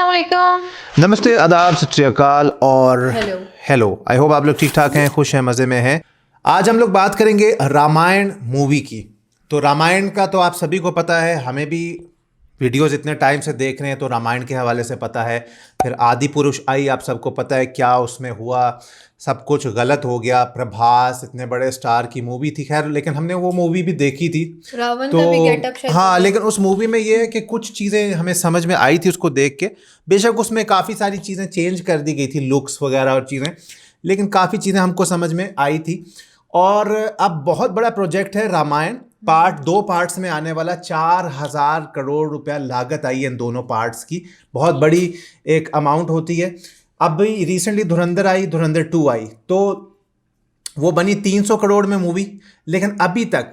अस्सलाम वालेकुम। नमस्ते, आदाब, सत श्री अकाल और हेलो। हेलो। आई होप आप लोग ठीक ठाक हैं, खुश हैं, मज़े में हैं। आज हम लोग बात करेंगे रामायण मूवी की। तो रामायण का तो आप सभी को पता है, हमें भी वीडियोस इतने टाइम से देख रहे हैं तो रामायण के हवाले से पता है। फिर आदि पुरुष आई, आप सबको पता है क्या उसमें हुआ, सब कुछ गलत हो गया। प्रभास इतने बड़े स्टार की मूवी थी, खैर लेकिन हमने वो मूवी भी देखी थी। रावण तो का भी गेटअप शायद हाँ, बदल लेकिन उस मूवी में ये है कि कुछ चीज़ें हमें समझ में आई थी उसको देख के। बेशक उसमें काफ़ी सारी चीज़ें चेंज कर दी गई थी, लुक्स वगैरह और चीज़ें, लेकिन काफ़ी चीज़ें हमको समझ में आई थी। और अब बहुत बड़ा प्रोजेक्ट है रामायण, दो पार्ट्स में आने वाला। 4,000 करोड़ रुपया लागत आई है इन दोनों पार्ट्स की। बहुत बड़ी एक अमाउंट होती है। अब रिसेंटली धुरंधर आई, धुरंधर 2 आई, तो वो बनी 300 करोड़ में मूवी, लेकिन अभी तक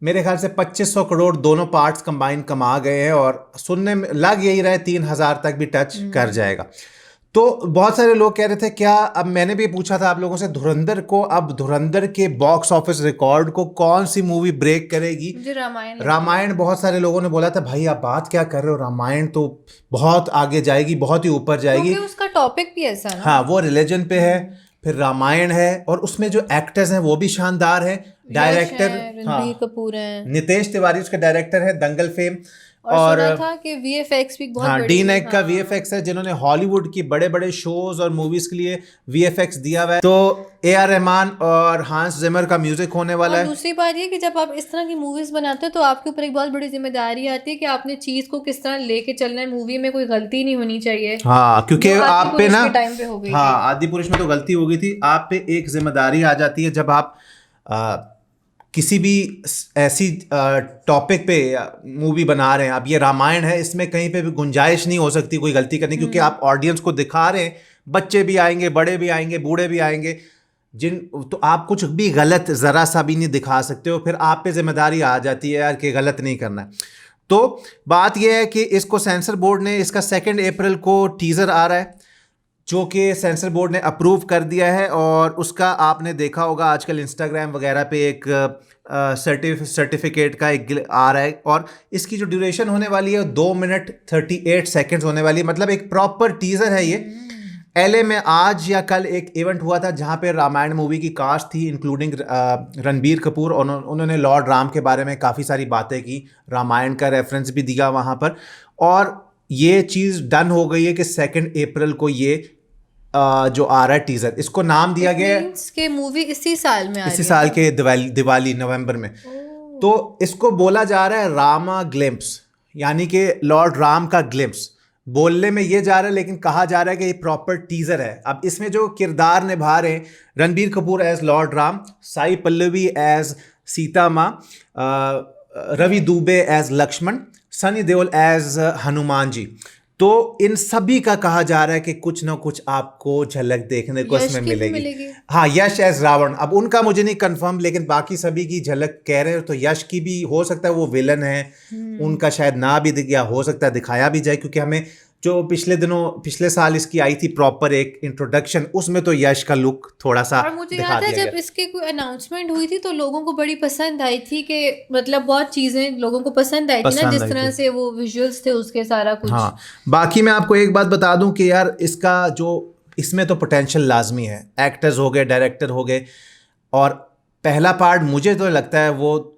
मेरे ख्याल से 2500 करोड़ दोनों पार्ट्स कंबाइन कमा गए हैं, और सुनने में लग यही रहा है 3,000 तक भी टच कर जाएगा। तो बहुत सारे लोग कह रहे थे क्या, अब मैंने भी पूछा था आप लोगों से, धुरंधर को, अब धुरंधर के बॉक्स ऑफिस रिकॉर्ड को कौन सी मूवी ब्रेक करेगी? मुझे रामायण लगा। रामायण। बहुत सारे लोगों ने बोला था भाई आप बात क्या कर रहे हो, रामायण तो बहुत आगे जाएगी, बहुत ही ऊपर जाएगी। क्योंकि उसका टॉपिक भी ऐसा है ना। हाँ, वो रिलीजन पे है, फिर रामायण है, और उसमें जो एक्टर्स हैं वो भी शानदार है। डायरेक्टर, रणबीर कपूर है, नितेश तिवारी उसके डायरेक्टर है, दंगल फेम। और सुना था कि वीएफएक्स भी बहुत बड़ी डी नेक का वीएफएक्स है, जिन्होंने हॉलीवुड की बड़े बड़े शोज और मूवीज के लिए वीएफएक्स दिया हुआ है। तो ए.आर. रहमान और हांस जिमर का म्यूजिक होने वाला है। दूसरी बात ये कि जब आप इस तरह की मूवीज बनाते हो तो आपके ऊपर एक बहुत बड़ी जिम्मेदारी आती है कि आपने चीज को किस तरह लेके चलना है। मूवी में कोई गलती नहीं होनी चाहिए। हाँ, क्योंकि आप पे ना, टाइम पे हो गई हाँ, आदि पुरुष में तो गलती हो गई थी। आप पे एक जिम्मेदारी आ जाती है जब आप किसी भी ऐसी टॉपिक पे मूवी बना रहे हैं। अब ये रामायण है, इसमें कहीं पे भी गुंजाइश नहीं हो सकती कोई गलती करने, क्योंकि आप ऑडियंस को दिखा रहे हैं, बच्चे भी आएंगे, बड़े भी आएंगे, बूढ़े भी आएंगे, तो आप कुछ भी गलत ज़रा सा भी नहीं दिखा सकते हो। फिर आप पे जिम्मेदारी आ जाती है यार कि गलत नहीं करना है। तो बात यह है कि इसको सेंसर बोर्ड ने, इसका 2 अप्रैल को टीज़र आ रहा है, जो कि सेंसर बोर्ड ने अप्रूव कर दिया है। और उसका आपने देखा होगा आजकल इंस्टाग्राम वगैरह पे एक सर्टिफिकेट का एक आ रहा है, और इसकी जो ड्यूरेशन होने वाली है 2 मिनट 38 सेकेंड्स होने वाली है। मतलब एक प्रॉपर टीज़र है ये। एलए में आज या कल एक इवेंट हुआ था जहाँ पे रामायण मूवी की कास्ट थी, इंक्लूडिंग रणबीर कपूर, और उन्होंने लॉर्ड राम के बारे में काफ़ी सारी बातें की, रामायण का रेफरेंस भी दिया वहाँ पर। और ये चीज़ डन हो गई है कि 2 अप्रैल को ये जो आ रहा है टीजर, इसको नाम दिया गया है कि मूवी इसी साल में आ रही है, इसी साल के दिवाली नवंबर में। तो इसको बोला जा रहा है रामा ग्लिम्प्स, यानी कि लॉर्ड राम का ग्लिम्प्स। बोलने में ये जा रहा है, लेकिन कहा जा रहा है कि ये प्रॉपर टीजर है। अब इसमें जो किरदार निभा रहे हैं, Ranbir Kapoor as lord Ram, Sai Pallavi as Sita माँ, रवि दुबे एज लक्ष्मण, सनी देओल एज हनुमान जी। तो इन सभी का कहा जा रहा है कि कुछ ना कुछ आपको झलक देखने को इसमें मिलेगी। हाँ, यश एज रावण, अब उनका मुझे नहीं कंफर्म, लेकिन बाकी सभी की झलक कह रहे हो। तो यश की भी हो सकता है, वो विलन है, उनका शायद ना भी दिख गया, हो सकता है दिखाया भी जाए, क्योंकि हमें जो पिछले साल इसकी आई थी प्रॉपर एक इंट्रोडक्शन, उसमें तो यश का लुक थोड़ा सा और मुझे याद है जब इसके कोई अनाउंसमेंट हुई थी तो लोगों को बड़ी पसंद आई थी, कि मतलब बहुत चीजें लोगों को पसंद आई थी ना, जिस तरह से वो विजुअल्स थे उसके, सारा कुछ। हाँ, बाकी मैं आपको एक बात बता दूं कि यार इसका जो, इसमें तो पोटेंशियल लाजमी है। एक्टर्स हो गए, डायरेक्टर हो गए, और पहला पार्ट मुझे तो लगता है वो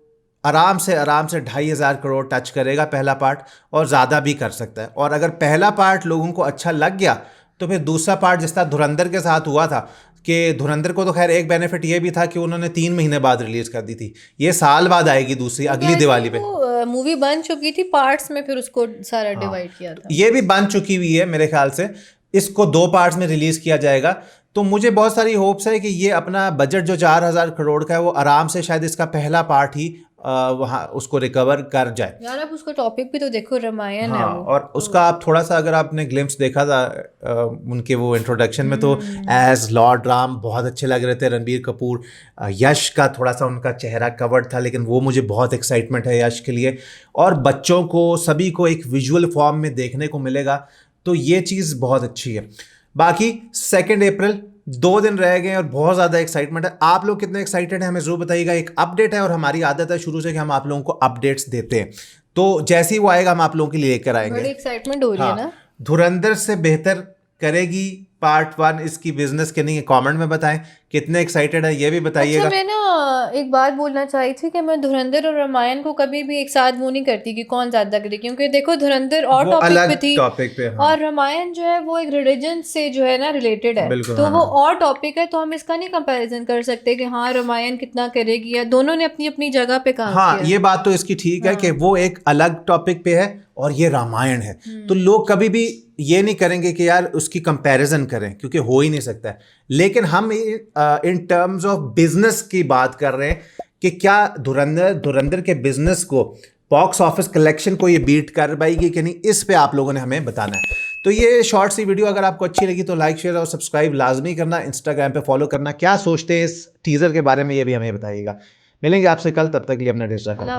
आराम से 2,500 करोड़ टच करेगा पहला पार्ट, और ज़्यादा भी कर सकता है। और अगर पहला पार्ट लोगों को अच्छा लग गया तो फिर दूसरा पार्ट, जिस तरह धुरंधर के साथ हुआ था, कि धुरंधर को तो खैर एक बेनिफिट ये भी था कि उन्होंने 3 महीने बाद रिलीज कर दी थी, ये साल बाद आएगी दूसरी, अगली दिवाली पे। मूवी बन चुकी थी पार्ट्स में, फिर उसको सारा डिवाइड किया था। ये भी बन चुकी हुई है मेरे ख्याल से, इसको 2 पार्ट्स में रिलीज किया जाएगा। तो मुझे बहुत सारी होप्स है कि ये अपना बजट जो 4,000 करोड़ का है, वो आराम से शायद इसका पहला पार्ट ही वहाँ उसको रिकवर कर जाए। यार अब उसका टॉपिक भी तो देखो, रामायण है वो। और उसका आप थोड़ा सा, अगर आपने ग्लिम्स देखा था उनके वो इंट्रोडक्शन में, तो एज लॉर्ड राम बहुत अच्छे लग रहे थे रणबीर कपूर। यश का थोड़ा सा उनका चेहरा कवर्ड था, लेकिन वो मुझे बहुत एक्साइटमेंट है यश के लिए। और बच्चों को, सभी को एक विजुअल फॉर्म में देखने को मिलेगा, तो ये चीज़ बहुत अच्छी है। बाकी 2 अप्रैल 2 दिन रह गए और बहुत ज़्यादा एक्साइटमेंट है। आप लोग कितने एक्साइटेड हैं हमें ज़रूर बताइएगा। एक अपडेट है, और हमारी आदत है शुरू से कि हम आप लोगों को अपडेट्स देते हैं, तो जैसे ही वो आएगा हम आप लोगों के लिए लेकर आएंगे। बड़ी एक्साइटमेंट हो रही है ना। धुरंधर से बेहतर करेगी पार्ट 1 इसकी बिजनेस के नहीं, कमेंट में बताएं कितने एक्साइटेड है ये भी बताइएगा। अच्छा, मैं ना एक बात बोलना चाही थी कि मैं धुरंधर और रामायण को कभी भी एक साथ वो नहीं करती कि कौन ज्यादा करे, क्योंकि देखो धुरंधर और वो टॉपिक अलग पे थी टॉपिक पे, हाँ। और रामायण जो है वो एक रिलीजन से जो है ना रिलेटेड है, बिल्कुल, तो हाँ, वो हाँ। और टॉपिक है, तो हम इसका नहीं कंपैरिजन कर सकते कि हाँ रामायण कितना करेगी, या दोनों ने अपनी अपनी जगह पे काम हाँ, किया। ये बात तो इसकी ठीक है कि वो एक अलग टॉपिक पे है और ये रामायण है, तो लोग कभी भी ये नहीं करेंगे कि यार उसकी कंपैरिजन करें, क्योंकि हो ही नहीं सकता है। लेकिन हम इन टर्म्स ऑफ बिजनेस की बात कर रहे हैं कि क्या धुरंधर के बिजनेस को, बॉक्स ऑफिस कलेक्शन को ये बीट कर पाएगी कि नहीं, इस पे आप लोगों ने हमें बताना है। तो ये शॉर्ट सी वीडियो अगर आपको अच्छी लगी तो लाइक शेयर और सब्सक्राइब लाजमी करना, इंस्टाग्राम पे फॉलो करना। क्या सोचते हैं इस टीजर के बारे में ये भी हमें बताइएगा। मिलेंगे आपसे कल, तब तक के लिए अपना ढेर सारा ख्याल।